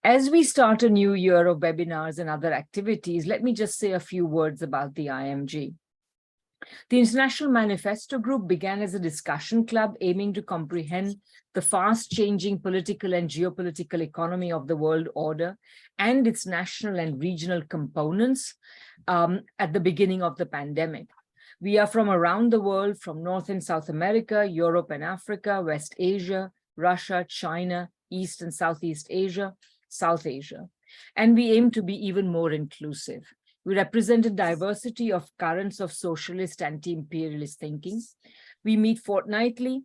As we start a new year of webinars and other activities, let me just say a few words about the IMG. The International Manifesto Group began as a discussion club aiming to comprehend the fast-changing political and geopolitical economy of the world order and its national and regional components at the beginning of the pandemic. We are from around the world, from North and South America, Europe and Africa, West Asia, Russia, China, East and Southeast Asia, South Asia, and we aim to be even more inclusive. We represent a diversity of currents of socialist, anti-imperialist thinking. We meet fortnightly,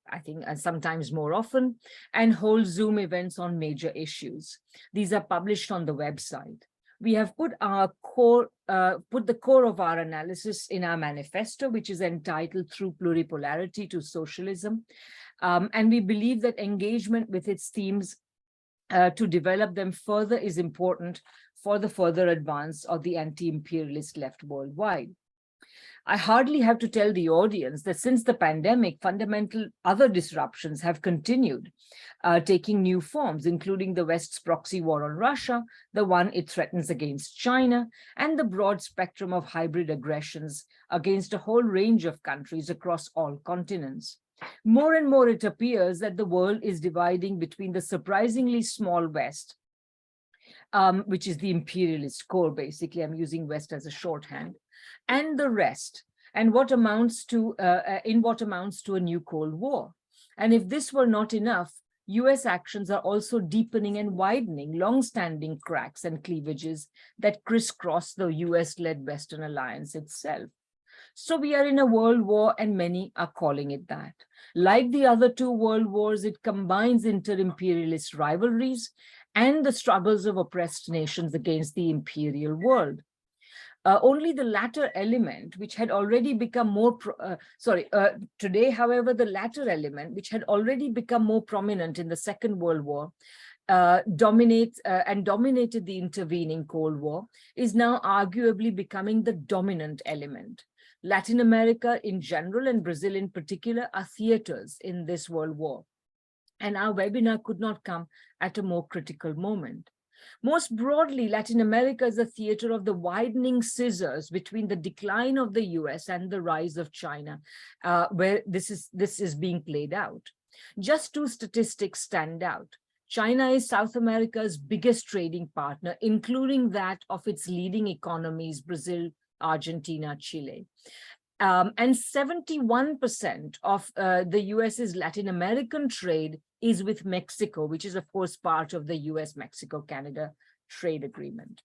I think sometimes more often, and hold Zoom events on major issues. These are published on the website. We have put the core of our analysis in our manifesto, which is entitled Through Pluripolarity to Socialism. And we believe that engagement with its themes to develop them further is important for the further advance of the anti-imperialist left worldwide. I hardly have to tell the audience that since the pandemic, fundamental other disruptions have continued, taking new forms, including the West's proxy war on Russia, the one it threatens against China, and the broad spectrum of hybrid aggressions against a whole range of countries across all continents. More and more, it appears that the world is dividing between the surprisingly small West, which is the imperialist core, basically. I'm using West as a shorthand, and the rest, and what amounts to a new Cold War. And if this were not enough, US actions are also deepening and widening long-standing cracks and cleavages that crisscross the US-led Western alliance itself. So we are in a world war, and many are calling it that. Like the other two world wars, it combines inter-imperialist rivalries and the struggles of oppressed nations against the imperial world. Only the latter element, which had already become more, today, however, the latter element, which had already become more prominent in the Second World War, dominated the intervening Cold War, is now arguably becoming the dominant element. Latin America in general and Brazil in particular are theaters in this world war. And our webinar could not come at a more critical moment. Most broadly, Latin America is a theater of the widening scissors between the decline of the US and the rise of China, where this is being played out. Just two statistics stand out. China is South America's biggest trading partner, including that of its leading economies, Brazil, Argentina, Chile. And 71% of the US's Latin American trade is with Mexico, which is, of course, part of the US-Mexico-Canada trade agreement.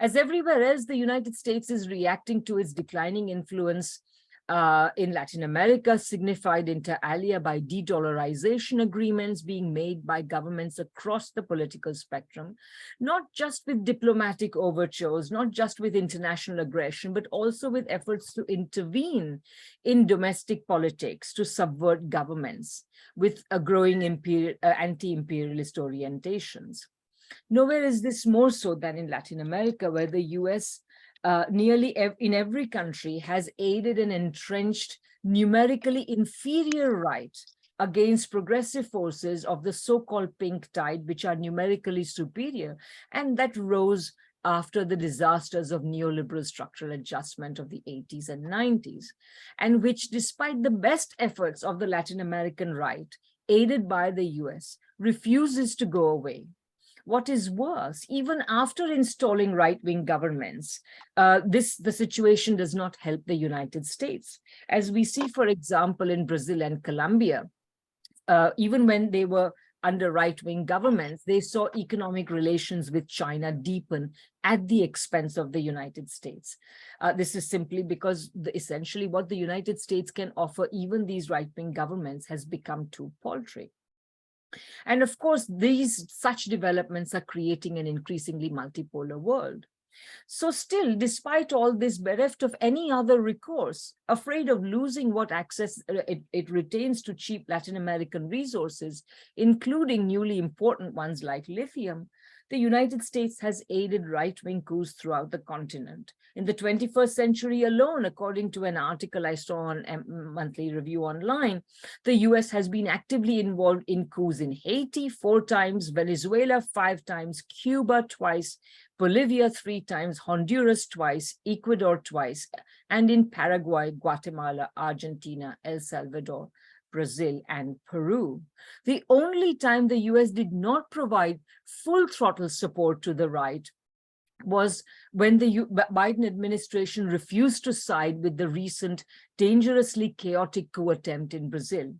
As everywhere else, the United States is reacting to its declining influence in Latin America, signified inter alia by de-dollarization agreements being made by governments across the political spectrum, not just with diplomatic overtures, not just with international aggression, but also with efforts to intervene in domestic politics to subvert governments with a growing anti-imperialist orientations. Nowhere is this more so than in Latin America, where the US in every country has aided and entrenched numerically inferior right against progressive forces of the so-called pink tide, which are numerically superior, and that rose after the disasters of neoliberal structural adjustment of the 80s and 90s, and which, despite the best efforts of the Latin American right, aided by the US, refuses to go away. What is worse, even after installing right-wing governments, the situation does not help the United States. As we see, for example, in Brazil and Colombia, even when they were under right-wing governments, they saw economic relations with China deepen at the expense of the United States. This is simply because essentially what the United States can offer even these right-wing governments has become too paltry. And of course, such developments are creating an increasingly multipolar world. So still, despite all this, bereft of any other recourse, afraid of losing what access it retains to cheap Latin American resources, including newly important ones like lithium, the United States has aided right-wing coups throughout the continent. In the 21st century alone, according to an article I saw on Monthly Review Online, the US has been actively involved in coups in Haiti 4 times, Venezuela 5 times, Cuba twice, Bolivia 3 times, Honduras twice, Ecuador twice, and in Paraguay, Guatemala, Argentina, El Salvador, Brazil, and Peru. The only time the US did not provide full throttle support to the right was when the Biden administration refused to side with the recent dangerously chaotic coup attempt in Brazil.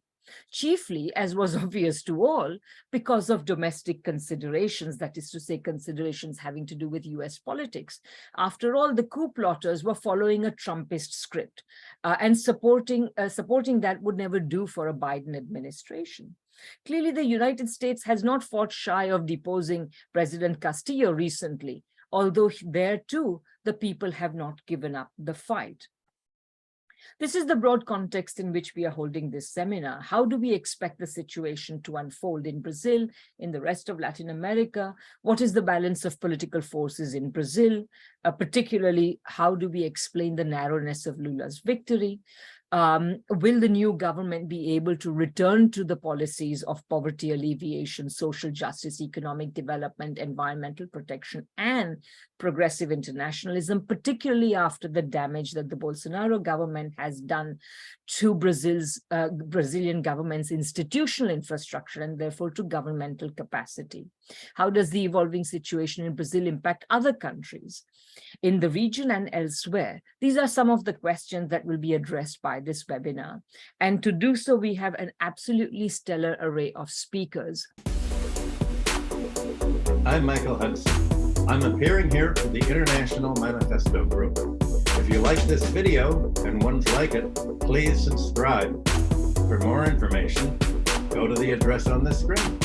Chiefly, as was obvious to all, because of domestic considerations, that is to say, considerations having to do with US politics. After all, the coup plotters were following a Trumpist script, and supporting that would never do for a Biden administration. Clearly, the United States has not fought shy of deposing President Castillo recently, although there too, the people have not given up the fight. This is the broad context in which we are holding this seminar. How do we expect the situation to unfold in Brazil, in the rest of Latin America? What is the balance of political forces in Brazil? Particularly, how do we explain the narrowness of Lula's victory? Will the new government be able to return to the policies of poverty alleviation, social justice, economic development, environmental protection, and progressive internationalism, particularly after the damage that the Bolsonaro government has done to Brazilian government's institutional infrastructure and therefore to governmental capacity? How does the evolving situation in Brazil impact other countries in the region and elsewhere? These are some of the questions that will be addressed by this webinar. And to do so, we have an absolutely stellar array of speakers. I'm Michael Hudson. I'm appearing here for the International Manifesto Group. If you like this video and ones like it, please subscribe. For more information, go to the address on the screen.